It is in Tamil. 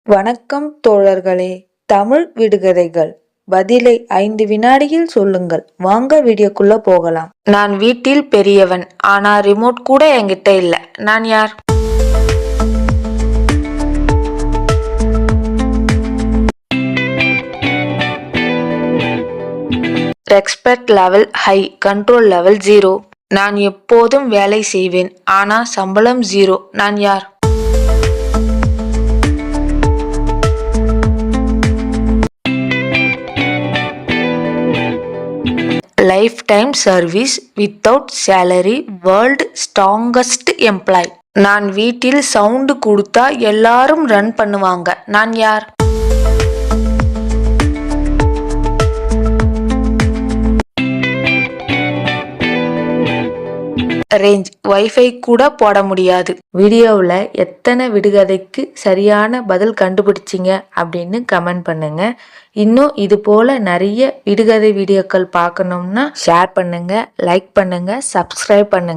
வணக்கம் தோழர்களே. தமிழ் விடுகதைகள். பதிலை 5 வினாடியில் சொல்லுங்கள். வாங்க வீடியோக்குள்ள போகலாம். நான் வீட்டில் பெரியவன், ஆனா ரிமோட் கூட என்கிட்ட இல்ல. நான் யார்? Respect level high, control level 0. நான் எப்போதும் வேலை செய்வேன், ஆனா சம்பளம் 0. நான் யார்? Lifetime service without salary, world strongest employee. நான் வீட்டில் சவுண்டு கொடுத்தா எல்லாரும் ரன் பண்ணுவாங்க. நான் யார்? ரேஞ்ச் வைஃபை கூட போட முடியாது. வீடியோவில் எத்தனை விடுகதைக்கு சரியான பதில் கண்டுபிடிச்சிங்க அப்படின்னு கமெண்ட் பண்ணுங்க. இன்னும் இது போல நிறைய விடுகதை வீடியோக்கள் பார்க்கணும்னா ஷேர் பண்ணுங்க, லைக் பண்ணுங்க, சப்ஸ்கிரைப் பண்ணுங்க.